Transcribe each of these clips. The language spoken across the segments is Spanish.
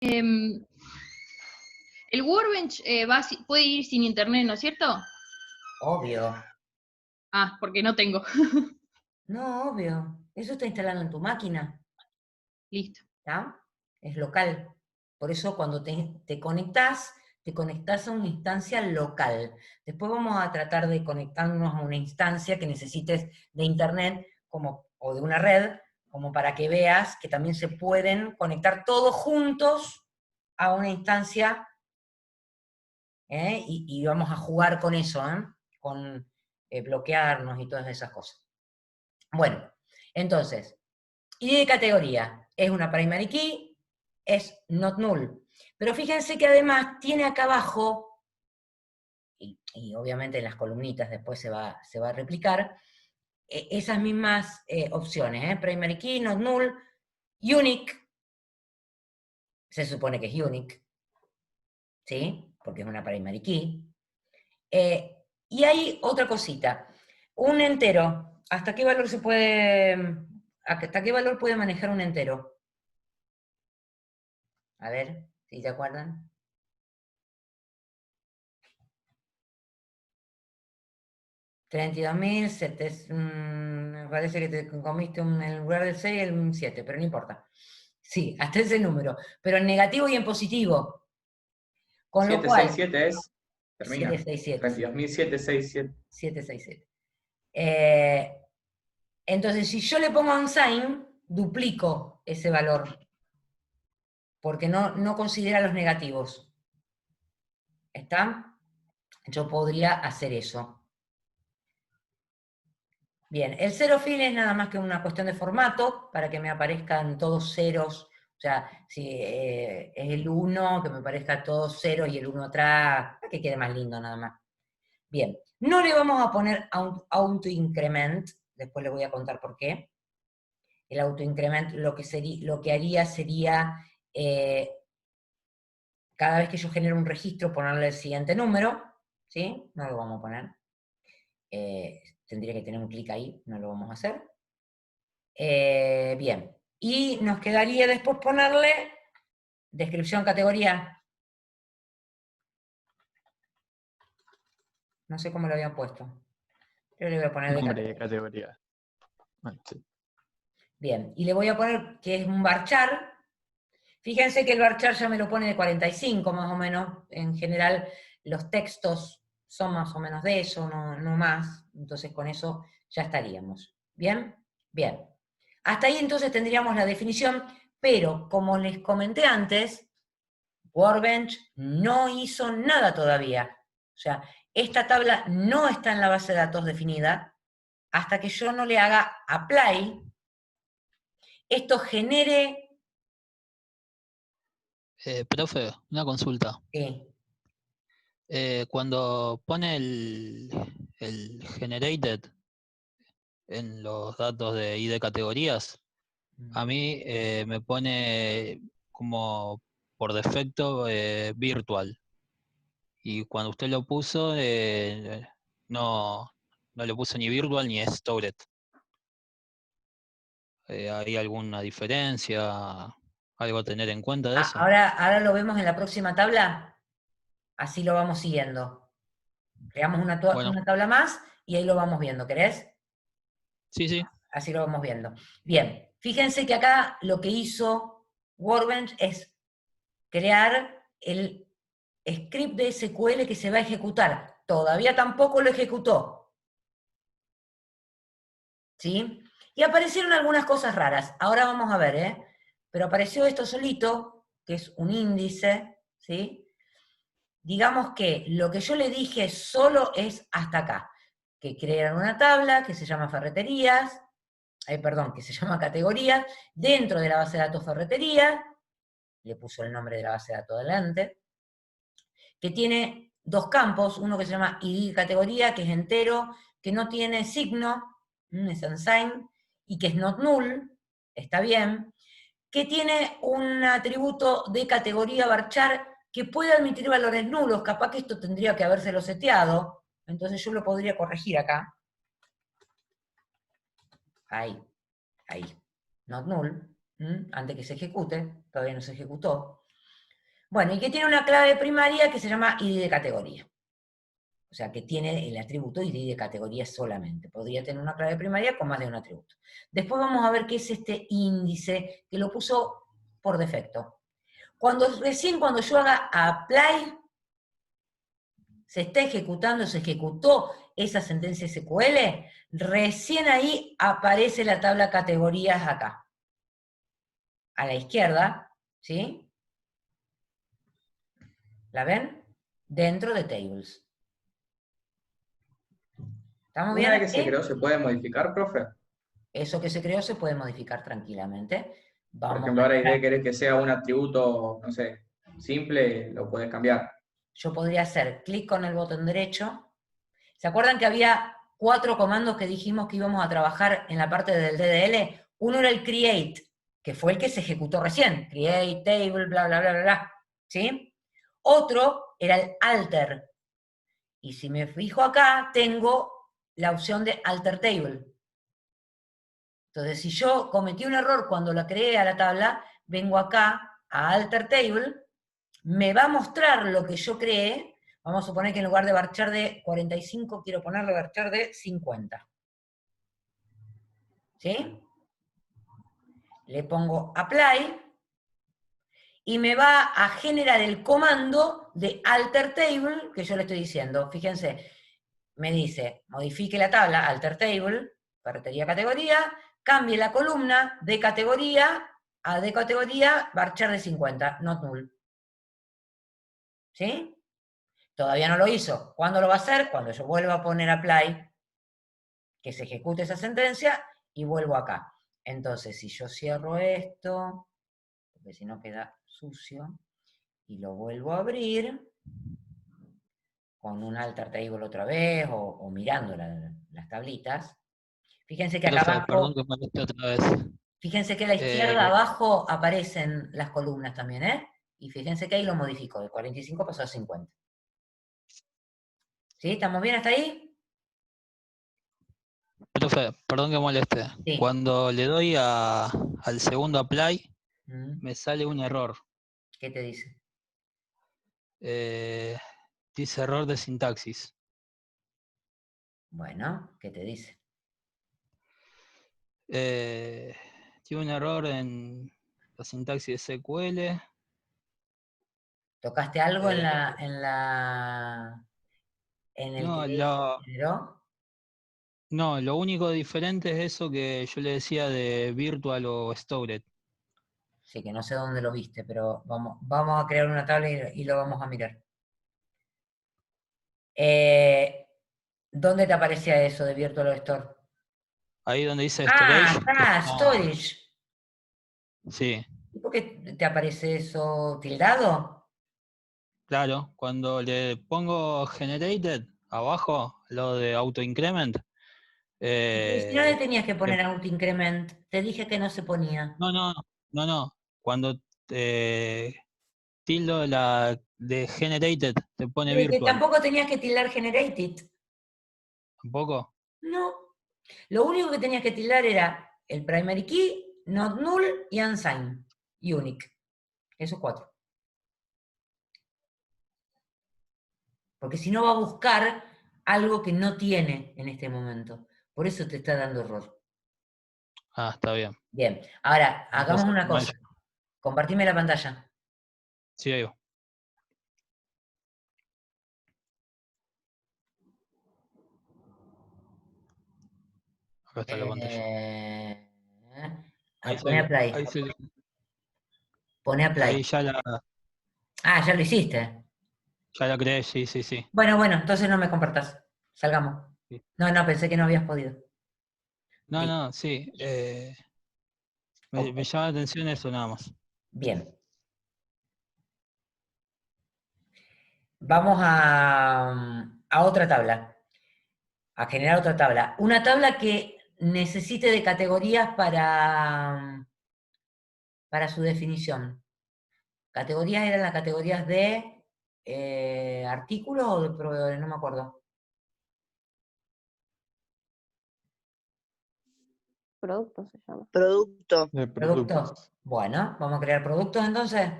Em, el Workbench puede ir sin internet, ¿no es cierto? Obvio. Ah, porque no tengo. No, obvio. Eso está instalado en tu máquina, Listo. ¿está? Es local. Por eso cuando te conectás a una instancia local. Después vamos a tratar de conectarnos a una instancia que necesites de internet o de una red, como para que veas que también se pueden conectar todos juntos a una instancia, y vamos a jugar con eso, con bloquearnos y todas esas cosas. Bueno, entonces, ID de categoría es una primary key, es not null. Pero fíjense que además tiene acá abajo, y obviamente en las columnitas después se va a replicar, esas mismas opciones, primary key, not null, unique, se supone que es unique, ¿sí? Porque es una primary key. Y hay otra cosita, un entero, ¿hasta qué valor puede manejar un entero? A ver, si se acuerdan. 32.000, me parece que te comiste en lugar del 6 el 7, pero no importa. Sí, hasta ese número, pero en negativo y en positivo. Con lo cual, 767 es, termina. 767. 32.767. 767. Entonces, si yo le pongo unsign, duplico ese valor, porque no considera los negativos. ¿Está? Yo podría hacer eso. Bien, el zero fill es nada más que una cuestión de formato, para que me aparezcan todos ceros. O sea, si es el 1, que me parezca todos ceros y el 1 atrás, para que quede más lindo nada más. Bien, no le vamos a poner auto increment, después le voy a contar por qué. El auto increment lo que haría sería, cada vez que yo genero un registro, ponerle el siguiente número, ¿sí? No lo vamos a poner. Tendría que tener un clic ahí, no lo vamos a hacer. Bien, y nos quedaría después ponerle descripción categoría. No sé cómo lo habían puesto. Yo le voy a poner de Nombre de categoría. categoría. Bueno, sí. Bien, y le voy a poner que es un varchar. Fíjense que el varchar ya me lo pone de 45 más o menos. En general los textos son más o menos de eso, no más. Entonces con eso ya estaríamos. ¿Bien? Bien. Hasta ahí entonces tendríamos la definición, pero como les comenté antes, Workbench no hizo nada todavía. O sea, esta tabla no está en la base de datos definida hasta que yo no le haga apply, esto genere... Profe, una consulta. Sí. Cuando pone el generated en los datos de ID categorías, a mí me pone como por defecto virtual. Y cuando usted lo puso, no le puso ni virtual ni stored. ¿Hay alguna diferencia? ¿Algo a tener en cuenta de eso? Ahora lo vemos en la próxima tabla, así lo vamos siguiendo. Creamos una tabla más y ahí lo vamos viendo, ¿querés? Sí, sí. Así lo vamos viendo. Bien, fíjense que acá lo que hizo Workbench es crear el script de SQL que se va a ejecutar. Todavía tampoco lo ejecutó. ¿Sí? Y aparecieron algunas cosas raras. Ahora vamos a ver, ¿eh? Pero apareció esto solito, que es un índice, ¿sí? Digamos que lo que yo le dije solo es hasta acá. Que crearon una tabla que se llama ferreterías, que se llama categorías, dentro de la base de datos ferretería, le puso el nombre de la base de datos adelante, que tiene dos campos, uno que se llama ID categoría, que es entero, que no tiene signo, es unsigned, y que es not null, está bien, que tiene un atributo de categoría varchar que puede admitir valores nulos, capaz que esto tendría que habérselo seteado, entonces yo lo podría corregir acá. Ahí, not null, antes que se ejecute, todavía no se ejecutó. Bueno, y que tiene una clave primaria que se llama ID de categoría. O sea, que tiene el atributo ID de categoría solamente. Podría tener una clave primaria con más de un atributo. Después vamos a ver qué es este índice, que lo puso por defecto. Recién cuando yo haga apply, se está ejecutando, se ejecutó esa sentencia SQL, recién ahí aparece la tabla categorías acá. A la izquierda, ¿sí? ¿La ven? Dentro de tables. ¿Estamos bien Una vez que se aquí? creó, ¿se puede modificar, profe? Eso que se creó se puede modificar tranquilamente. Por Vamos ejemplo, a ahora entrar. ID querés que sea un atributo, no sé, simple, lo puedes cambiar. Yo podría hacer clic con el botón derecho. ¿Se acuerdan que había 4 comandos que dijimos que íbamos a trabajar en la parte del DDL? Uno era el create, que fue el que se ejecutó recién. Create, table, bla, bla, bla, bla, bla. ¿Sí? Otro era el alter. Y si me fijo acá, tengo la opción de alter table. Entonces, si yo cometí un error cuando la creé a la tabla, vengo acá a alter table, me va a mostrar lo que yo creé. Vamos a suponer que en lugar de varchar de 45, quiero ponerle varchar de 50. ¿Sí? Le pongo apply, y me va a generar el comando de alter table que yo le estoy diciendo. Fíjense, me dice, modifique la tabla, alter table, ferretería categoría, cambie la columna de categoría a de categoría, varchar de 50, not null. ¿Sí? Todavía no lo hizo. ¿Cuándo lo va a hacer? Cuando yo vuelva a poner apply, que se ejecute esa sentencia, y vuelvo acá. Entonces, si yo cierro esto, porque si no queda sucio, y lo vuelvo a abrir, con un alter table otra vez, o mirando las tablitas, fíjense que acá Profe, perdón abajo, que moleste otra vez. fíjense que a la izquierda Eh, abajo aparecen las columnas también, ¿eh? Y fíjense que ahí lo modifico, de 45 pasó a 50. ¿Sí? ¿Estamos bien hasta ahí? Profe, perdón que moleste. Sí. Cuando le doy al segundo apply, Mm, me sale un error. ¿Qué te dice? Eh, dice error de sintaxis. Bueno, ¿qué te dice? Tiene un error en la sintaxis de SQL. ¿Tocaste algo en Eh, el no, que generó? no, lo único diferente es eso que yo le decía de virtual o stored. Sí, que no sé dónde lo viste, pero vamos a crear una tabla y lo vamos a mirar. ¿Dónde te aparecía eso de Virtual Store? Ahí donde dice Ah, storage, que acá, no, Storage. sí, ¿Y por qué te aparece eso tildado? claro, cuando le pongo generated abajo, lo de auto increment, Y si no le eh, tenías que le- poner auto increment, te dije que no se ponía. no, no, no, no, cuando tildo la de generated te pone Pero que virtual, tampoco tenías que tildar generated. ¿tampoco? No. Lo único que tenías que tildar era el primary key, not null y unsigned. Y unique. Esos 4. Porque si no va a buscar algo que no tiene en este momento. Por eso te está dando error. Ah, está bien. Bien. Ahora, hagamos Entonces, una mal. cosa. Compartime la pantalla. Sí, ahí va. Acá está la pantalla. Eh, Ahí Pone a play. ahí Pone a play. ahí Ah, ya lo hiciste. ya la creé, sí, sí, sí. Bueno, entonces no me compartas. Salgamos. Sí. No, pensé que no habías podido. No, Listo. no, sí. Ok. Me llama la atención eso nada más. Bien. Vamos a otra tabla. A generar otra tabla. Una tabla que necesite de categorías para su definición. Categorías eran las categorías de artículos o de proveedores, no me acuerdo. Producto se llama. Producto. De Productos. productos. Bueno, vamos a crear productos entonces.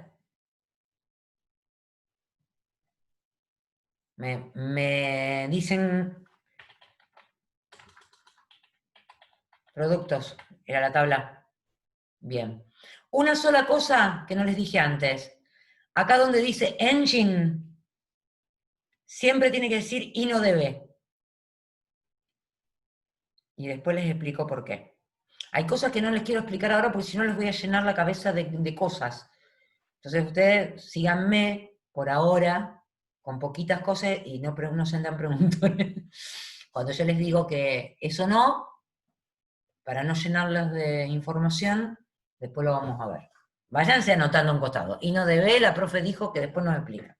Me dicen productos, era la tabla. Bien. Una sola cosa que no les dije antes. Acá donde dice engine, siempre tiene que decir INODB. Y después les explico por qué. Hay cosas que no les quiero explicar ahora porque si no les voy a llenar la cabeza de cosas. Entonces ustedes síganme por ahora con poquitas cosas y no se andan preguntando. Cuando yo les digo que eso no, para no llenarlos de información, después lo vamos a ver. Váyanse anotando un costado. Y no debe, la profe dijo que después nos explica.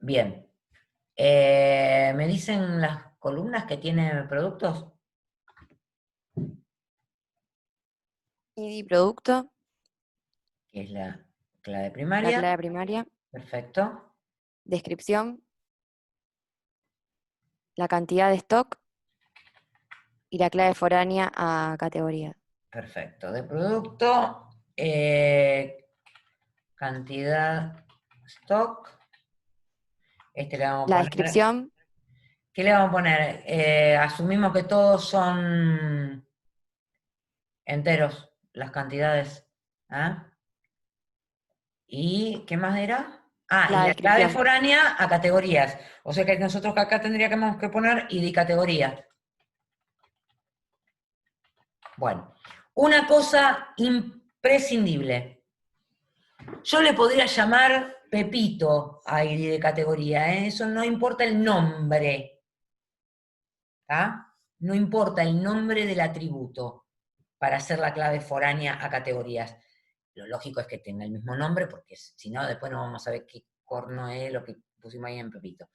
Bien. ¿Me dicen las columnas que tiene productos? ID producto, Que es la clave la primaria. clave primaria, Perfecto. descripción, la cantidad de stock y la clave foránea a categoría. Perfecto. De producto, cantidad, stock. Este le vamos a La poner. descripción, ¿Qué le vamos a poner? Asumimos que todos son enteros, las cantidades. ¿Ah? ¿Y qué más era? Ah, la y la clave descripción. foránea a categorías. O sea que nosotros acá tendríamos que poner ID categoría. Bueno, una cosa imprescindible. Yo le podría llamar Pepito a ID de categoría, ¿eh? Eso no importa el nombre. ¿Tá? No importa el nombre del atributo para hacer la clave foránea a categorías. Lo lógico es que tenga el mismo nombre, porque si no, después no vamos a ver qué corno es lo que pusimos ahí en Pepito.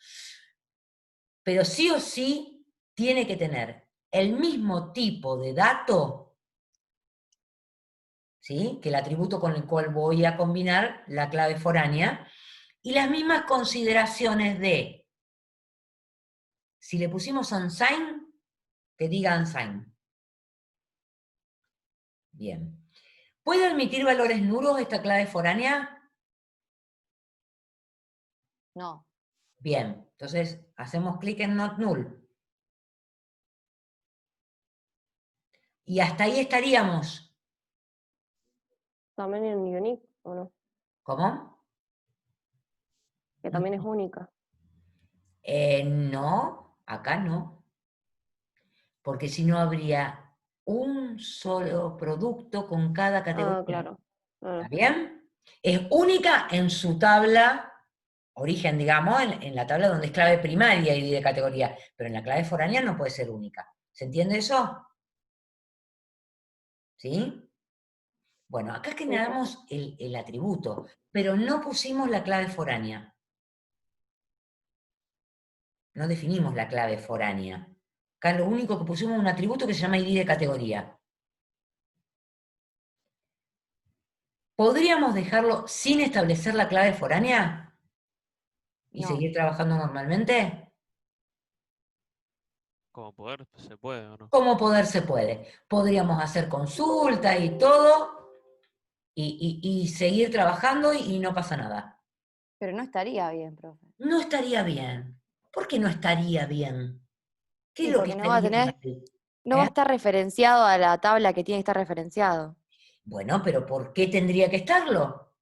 Pero sí o sí tiene que tener el mismo tipo de dato, ¿sí?, que el atributo con el cual voy a combinar la clave foránea, y las mismas consideraciones de, si le pusimos unsigned, que diga unsigned. Bien. ¿Puede admitir valores nulos esta clave foránea? No. Bien, entonces hacemos clic en Not Null. Y hasta ahí estaríamos. También en unique, ¿o no? ¿Cómo? Que también es única. No, acá no. Porque si no habría un solo producto con cada categoría. Ah, claro. ¿Está bien? Es única en su tabla, origen, digamos, en la tabla donde es clave primaria y de categoría, pero en la clave foránea no puede ser única. ¿Se entiende eso? ¿Sí? Bueno, acá generamos el atributo, pero no pusimos la clave foránea. No definimos la clave foránea. Acá lo único que pusimos es un atributo que se llama ID de categoría. ¿Podríamos dejarlo sin establecer la clave foránea? ¿Y No. seguir trabajando normalmente? Como poder, se puede o no. Como poder se puede. Podríamos hacer consulta y todo, y seguir trabajando y no pasa nada. Pero no estaría bien, profe. No estaría bien. ¿Por qué no estaría bien? ¿Qué es Y lo que porque no va a estaría tener, mal? no va a ¿Eh? estar referenciado a la tabla que tiene que estar referenciado, Bueno, pero ¿por qué tendría que estarlo?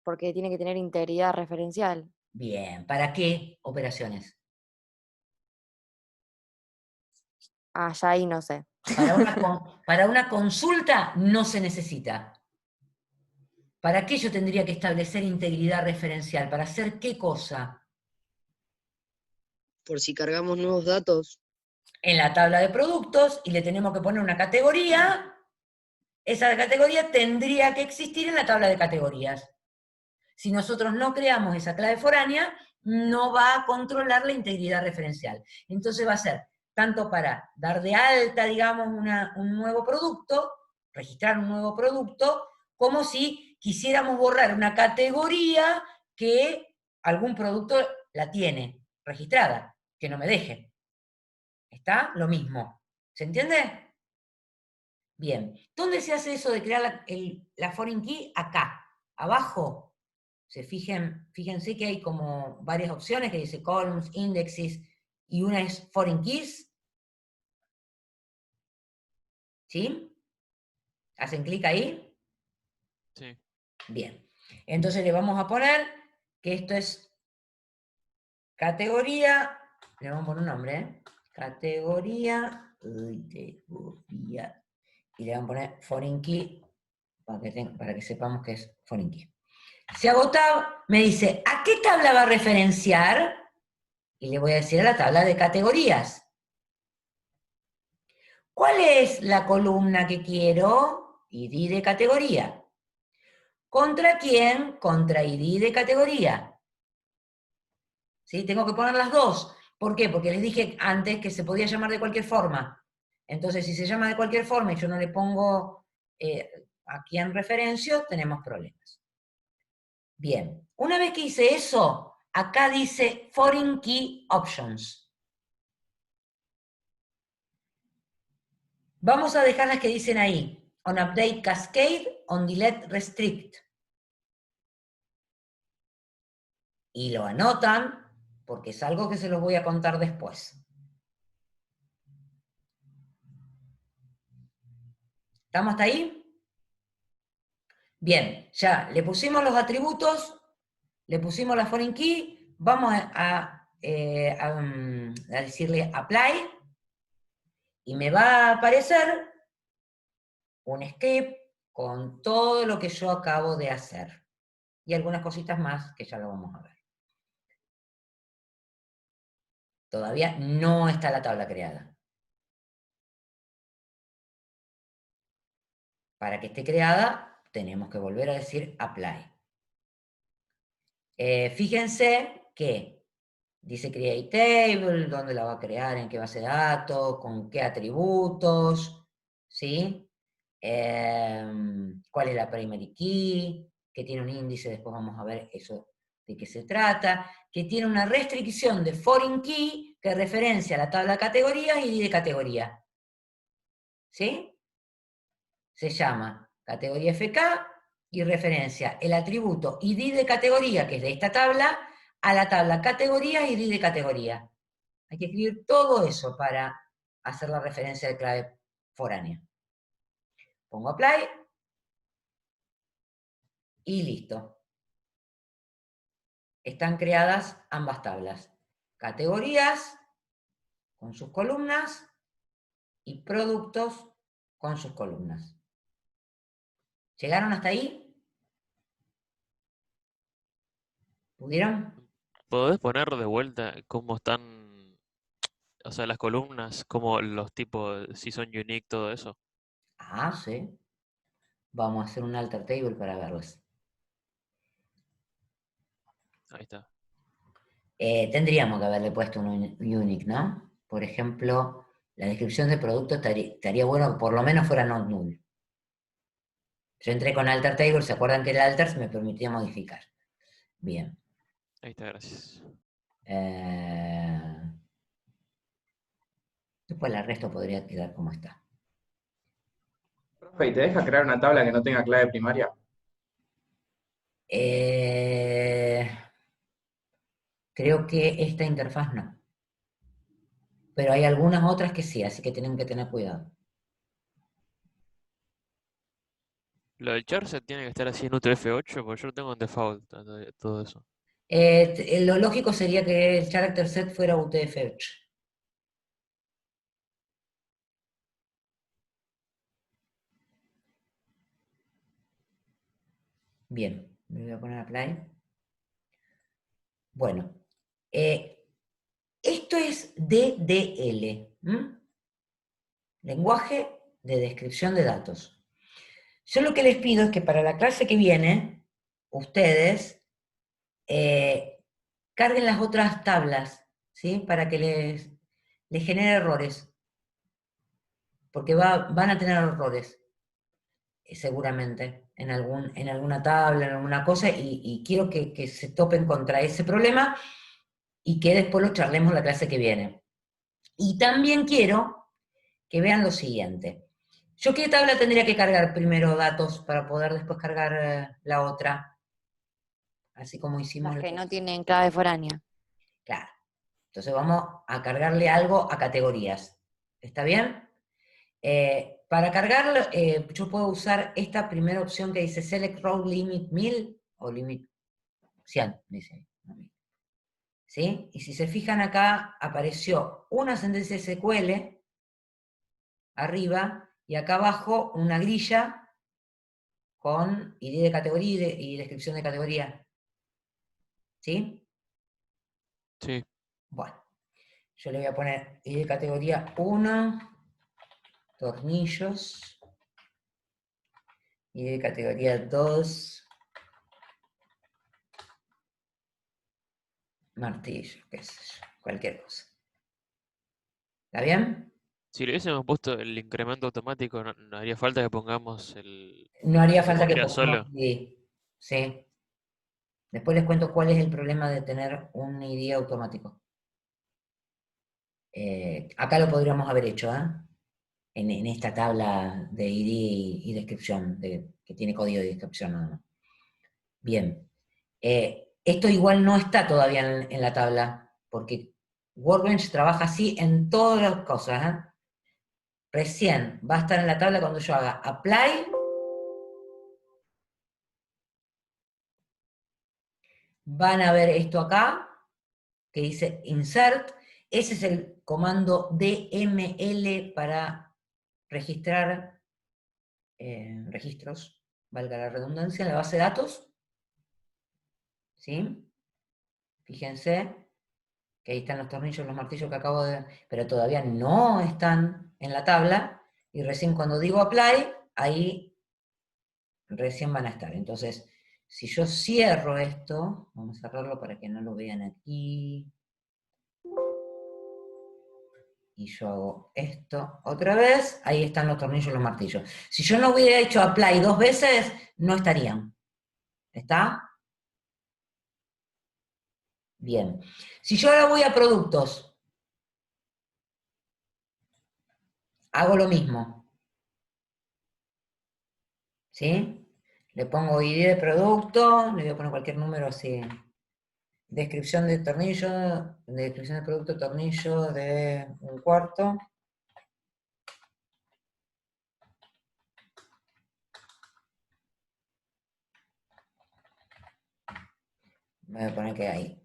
porque tiene que tener integridad referencial. Bien, ¿para qué operaciones? Ah, ya ahí no sé. Para una consulta no se necesita. ¿Para qué yo tendría que establecer integridad referencial? ¿Para hacer qué cosa? Por si cargamos nuevos datos. En la tabla de productos y le tenemos que poner una categoría, esa categoría tendría que existir en la tabla de categorías. Si nosotros no creamos esa clave foránea, no va a controlar la integridad referencial. Entonces va a ser tanto para dar de alta, digamos, un nuevo producto, registrar un nuevo producto, como si quisiéramos borrar una categoría que algún producto la tiene registrada, que no me deje. ¿Está? Lo mismo. ¿Se entiende? Bien. ¿Dónde se hace eso de crear la foreign key? Acá, abajo. Fíjense que hay como varias opciones que dice columns, indexes, y una es foreign keys. ¿Sí? ¿Hacen clic ahí? Sí. Bien. Entonces le vamos a poner que esto es categoría, le vamos a poner un nombre, ¿eh? Categoría, y le vamos a poner foreign key, para que sepamos que es foreign key. Si hago tab, me dice, ¿a qué tabla va a referenciar? Y le voy a decir a la tabla de categorías. ¿Cuál es la columna que quiero? ID de categoría. ¿Contra quién? Contra ID de categoría. ¿Sí? Tengo que poner las dos. ¿Por qué? Porque les dije antes que se podía llamar de cualquier forma. Entonces, si se llama de cualquier forma y yo no le pongo a quién referencio, tenemos problemas. Bien, una vez que hice eso, acá dice Foreign Key Options. Vamos a dejar las que dicen ahí. On Update Cascade, on Delete Restrict. Y lo anotan, porque es algo que se los voy a contar después. ¿Estamos hasta ahí? Bien, ya le pusimos los atributos, le pusimos la foreign key, vamos a decirle apply, y me va a aparecer un script con todo lo que yo acabo de hacer. Y algunas cositas más que ya lo vamos a ver. Todavía no está la tabla creada. Para que esté creada, tenemos que volver a decir apply. Fíjense que dice create table, dónde la va a crear, en qué base de datos, con qué atributos, ¿sí? Cuál es la primary key, que tiene un índice, después vamos a ver eso de qué se trata, que tiene una restricción de foreign key que referencia a la tabla de categorías y de categoría. ¿Sí? Se llama categoría FK y referencia el atributo ID de categoría, que es de esta tabla, a la tabla categoría y ID de categoría. Hay que escribir todo eso para hacer la referencia de clave foránea. Pongo apply y listo. Están creadas ambas tablas. Categorías con sus columnas y productos con sus columnas. ¿Llegaron hasta ahí? ¿Pudieron? ¿Podés poner de vuelta cómo están, o sea, las columnas, como los tipos, si son unique, todo eso? Ah, sí. Vamos a hacer un alter table para verlas. Ahí está. Tendríamos que haberle puesto un unique, ¿no? Por ejemplo, la descripción de producto estaría bueno que por lo menos fuera not null. Yo entré con alter table, ¿se acuerdan que el alter me permitía modificar? Bien. Ahí está, gracias. Después el resto podría quedar como está. Profe, ¿y te deja crear una tabla que no tenga clave primaria? Creo que esta interfaz no. Pero hay algunas otras que sí, así que tienen que tener cuidado. Lo del charset tiene que estar así en UTF-8, porque yo lo tengo en default, todo eso. Lo lógico sería que el character set fuera UTF-8. Bien, me voy a poner apply. Bueno, esto es DDL, lenguaje de descripción de datos. Yo lo que les pido es que para la clase que viene, ustedes carguen las otras tablas, ¿sí? Para que les genere errores. Porque van a tener errores, seguramente, en alguna tabla, en alguna cosa, y quiero que se topen contra ese problema y que después lo charlemos la clase que viene. Y también quiero que vean lo siguiente. ¿Yo qué tabla tendría que cargar primero datos para poder después cargar la otra? así como hicimos Las que la- no tienen clave foránea. Claro. Entonces vamos a cargarle algo a categorías. ¿Está bien? Para cargarlo, yo puedo usar esta primera opción que dice Select Row Limit 1000 o Limit 100, dice ahí, no 1000. ¿Sí? Y si se fijan acá, apareció una sentencia SQL arriba y acá abajo una grilla con ID de categoría y descripción de categoría. ¿Sí? Sí. Bueno, yo le voy a poner ID de categoría 1, tornillos, ID de categoría 2, martillo, qué sé yo, cualquier cosa. ¿Está bien? Si le hubiésemos puesto el incremento automático, no haría falta que pongamos el... No haría Se falta que pondría pongamos solo. ID. Sí. Después les cuento cuál es el problema de tener un ID automático. Acá lo podríamos haber hecho, ¿eh? En esta tabla de ID y descripción, que tiene código de descripción nada más. Bien. Esto igual no está todavía en la tabla, porque Workbench trabaja así en todas las cosas, ¿eh? Recién va a estar en la tabla cuando yo haga apply. Van a ver esto acá, que dice insert. Ese es el comando DML para registrar registros, valga la redundancia, en la base de datos. ¿Sí? Fíjense que ahí están los tornillos, los martillos que acabo de... pero todavía no están en la tabla, y recién cuando digo apply, ahí recién van a estar. Entonces, si yo cierro esto, vamos a cerrarlo para que no lo vean aquí, y yo hago esto otra vez, ahí están los tornillos y los martillos. Si yo no hubiera hecho apply 2 veces, no estarían. ¿Está? Bien. Si yo ahora voy a productos, hago lo mismo. ¿Sí? Le pongo ID de producto, le voy a poner cualquier número así. Descripción de tornillo, descripción de producto, tornillo de 1/4. Voy a poner que hay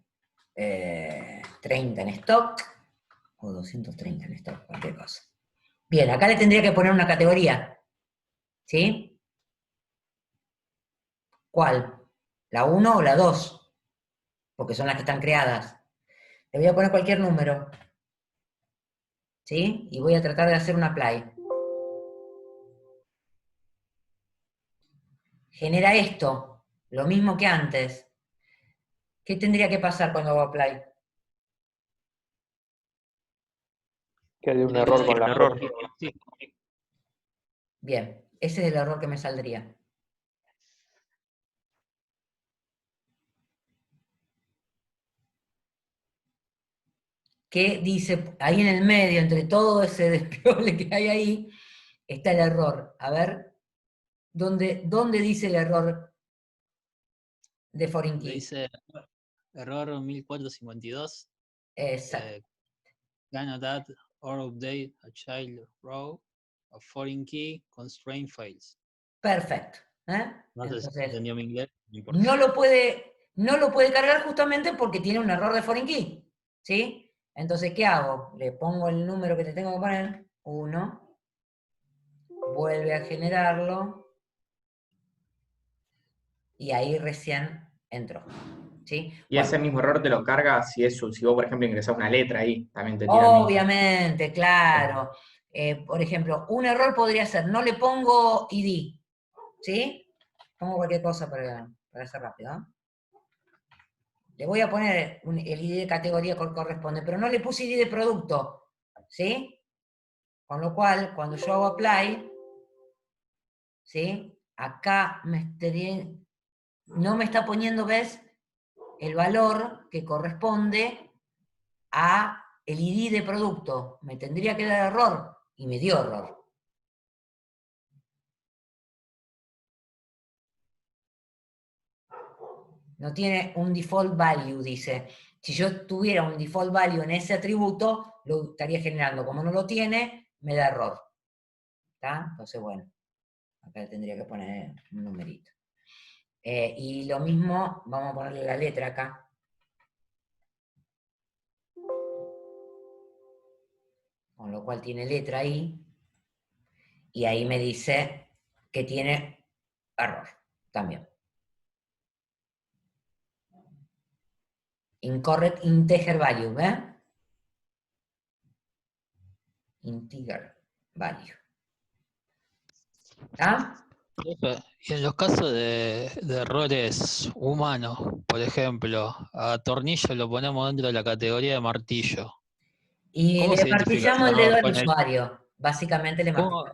30 en stock, o 230 en stock, cualquier cosa. Bien, acá le tendría que poner una categoría. ¿Sí? ¿Cuál? ¿La 1 o la 2? Porque son las que están creadas. Le voy a poner cualquier número. ¿Sí? Y voy a tratar de hacer un apply. Genera esto, lo mismo que antes. ¿Qué tendría que pasar cuando hago apply? Que de un Tiene que error ser con Un la error. Sí. Bien, ese es el error que me saldría. Que dice, ahí en el medio, entre todo ese despliegue que hay ahí, está el error. A ver, ¿dónde dice el error de foreign Le key? dice error 1452. Exacto. Cannot add or update a child row of foreign key constraint files. Perfecto. No sé si Entonces, entendió mi inglés, no importa. no lo puede cargar justamente porque tiene un error de foreign key. ¿Sí? Entonces, ¿qué hago? Le pongo el número que te tengo que poner, 1, vuelve a generarlo, y ahí recién entró. ¿Sí? Y Bueno, ese mismo error te lo carga si vos, por ejemplo, ingresás una letra ahí, también te tira el mismo. obviamente, claro. Por ejemplo, un error podría ser, no le pongo ID, ¿sí? Pongo cualquier cosa para hacer rápido, ¿no? Le voy a poner el ID de categoría que corresponde, pero no le puse ID de producto, ¿sí? Con lo cual, cuando yo hago apply, ¿sí? Acá no me está poniendo, ¿ves? El valor que corresponde a el ID de producto. Me tendría que dar error, y me dio error. No tiene un default value, dice. Si yo tuviera un default value en ese atributo, lo estaría generando. Como no lo tiene, me da error. ¿Está? Entonces, bueno, acá tendría que poner un numerito. Y lo mismo, vamos a ponerle la letra acá. Con lo cual tiene letra ahí. Y ahí me dice que tiene error también. Incorrect integer value, ¿ves? Integer value. ¿Está? Profe, y en los casos de errores humanos, por ejemplo, a tornillo lo ponemos dentro de la categoría de martillo. Y ¿Cómo le se identifica ese martillamos el dedo error al con el... usuario. Básicamente ¿Cómo,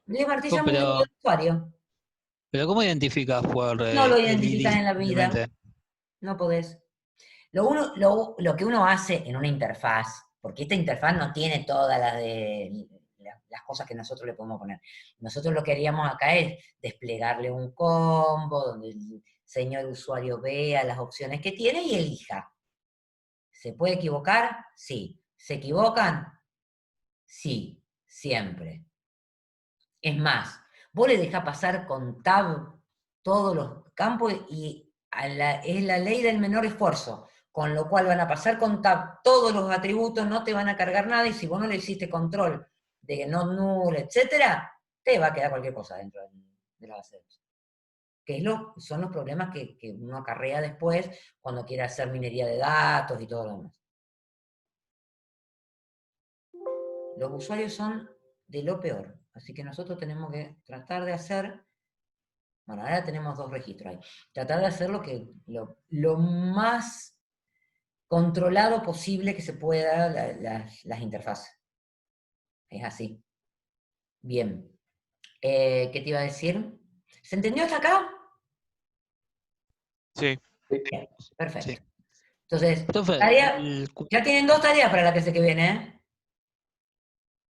le martillamos el dedo pero, al usuario. pero cómo identificas por No lo el identificas ID en la vida. simplemente? No podés. Lo que uno hace en una interfaz, porque esta interfaz no tiene todas las cosas que nosotros le podemos poner. Nosotros lo que haríamos acá es desplegarle un combo donde el señor usuario vea las opciones que tiene y elija. ¿Se puede equivocar? Sí. ¿Se equivocan? Sí, siempre. Es más, vos le dejás pasar con tab todos los campos y es la ley del menor esfuerzo, con lo cual van a pasar con tab todos los atributos, no te van a cargar nada, y si vos no le hiciste control de not null, etcétera, te va a quedar cualquier cosa dentro de la base de datos. Que son los problemas que uno acarrea después cuando quiere hacer minería de datos y todo lo demás. Los usuarios son de lo peor, así que nosotros tenemos que tratar de hacer, bueno, ahora tenemos 2 registros ahí, tratar de hacer lo más controlado posible que se pueda las interfaces. Es así. Bien. ¿Qué te iba a decir? ¿Se entendió hasta acá? Sí. Bien, perfecto. Sí. Entonces, Profe, ya tienen 2 tareas para la que se viene, ¿eh?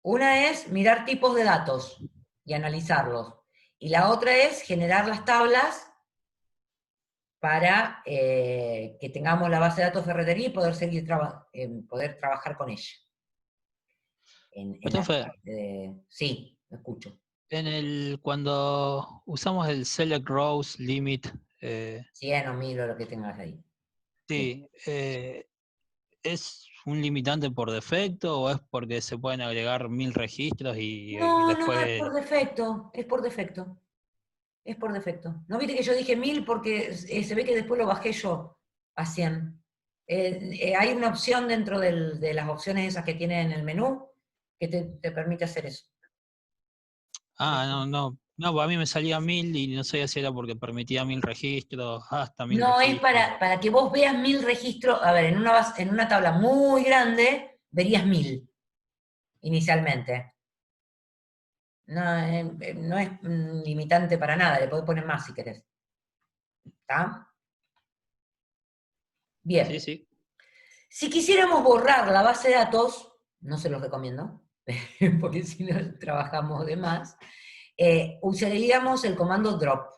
Una es mirar tipos de datos y analizarlos. Y la otra es generar las tablas para que tengamos la base de datos ferretería y poder poder trabajar con ella. En la profe, parte sí, lo escucho. cuando usamos el select rows limit, 100 o 1000 o lo que tengas ahí. sí, ¿es un limitante por defecto o es porque se pueden agregar 1000 registros y No, es después... por defecto, es por defecto. Es por defecto. ¿No viste que yo dije 1000 porque se ve que después lo bajé yo a 100? Hay una opción dentro de las opciones esas que tiene en el menú que te permite hacer eso. No, pues a mí me salía 1000 y no sabía si era porque permitía 1000 registros, hasta 1000 No, es registros. para que vos veas 1000 registros. A ver, en una tabla muy grande verías 1000 inicialmente. No es limitante para nada, le podés poner más si querés. ¿Está? Bien. Sí, sí. Si quisiéramos borrar la base de datos, no se los recomiendo, porque si no trabajamos de más, usaríamos el comando drop.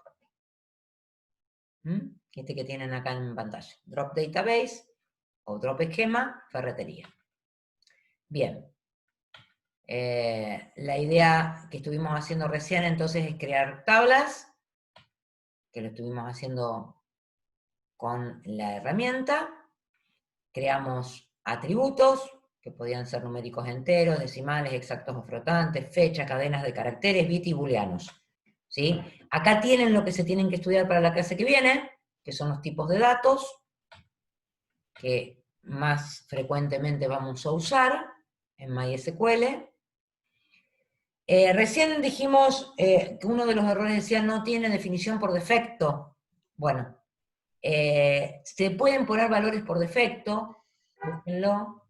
Este que tienen acá en pantalla. Drop database o drop esquema, ferretería. Bien. La idea que estuvimos haciendo recién entonces es crear tablas, que lo estuvimos haciendo con la herramienta. Creamos atributos, que podían ser numéricos enteros, decimales, exactos o flotantes, fecha, cadenas de caracteres, bits y booleanos. ¿Sí? Acá tienen lo que se tienen que estudiar para la clase que viene, que son los tipos de datos, que más frecuentemente vamos a usar en MySQL. Recién dijimos que uno de los errores decía no tiene definición por defecto. Bueno, se pueden poner valores por defecto, búsquenlo.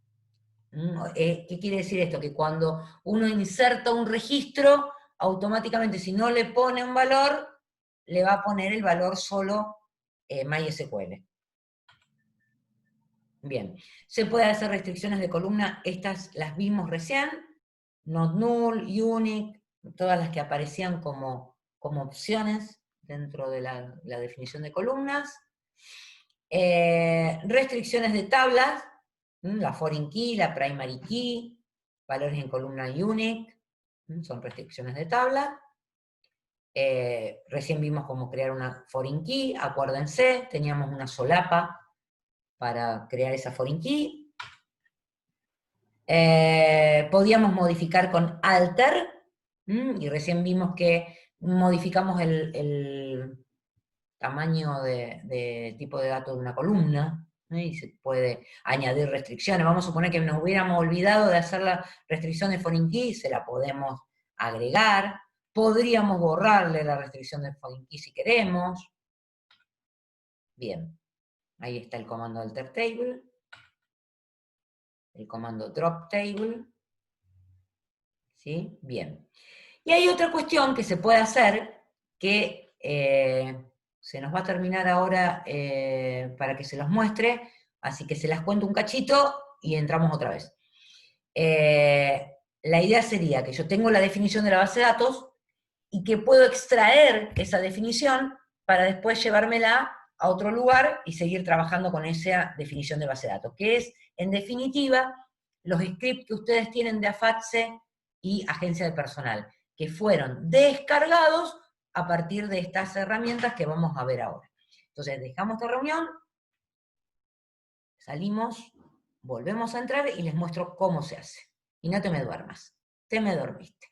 ¿Qué quiere decir esto? Que cuando uno inserta un registro, automáticamente si no le pone un valor, le va a poner el valor solo MySQL. Bien, se puede hacer restricciones de columna, estas las vimos recién, not null, unique, todas las que aparecían como opciones dentro de la definición de columnas. Restricciones de tablas, la foreign key, la primary key, valores en columna unique, son restricciones de tabla. Recién vimos cómo crear una foreign key, acuérdense, teníamos una solapa para crear esa foreign key. Podíamos modificar con alter, y recién vimos que modificamos el tamaño de tipo de datos de una columna, y se puede añadir restricciones. Vamos a suponer que nos hubiéramos olvidado de hacer la restricción de foreign key, se la podemos agregar. Podríamos borrarle la restricción de foreign key si queremos. Bien, ahí está el comando alter table, el comando drop table, ¿sí? Bien. Y hay otra cuestión que se puede hacer, que se nos va a terminar ahora para que se los muestre, así que se las cuento un cachito y entramos otra vez. La idea sería que yo tengo la definición de la base de datos y que puedo extraer esa definición para después llevármela a otro lugar y seguir trabajando con esa definición de base de datos, que es, en definitiva, los scripts que ustedes tienen de AFATSE y Agencia de Personal, que fueron descargados a partir de estas herramientas que vamos a ver ahora. Entonces, dejamos esta reunión, salimos, volvemos a entrar y les muestro cómo se hace. Y no te me duermas, te me dormiste.